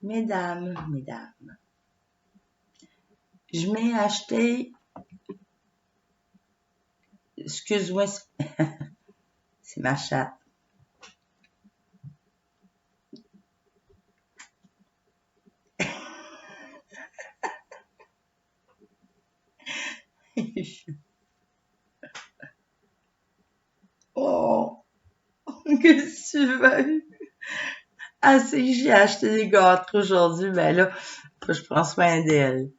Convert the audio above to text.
Mesdames, je m'ai acheté, excuse-moi, c'est ma chatte. Oh, qu'est-ce que tu veux? Ah, c'est que j'ai acheté des gâteaux aujourd'hui, ben là, faut que je prends soin d'elle.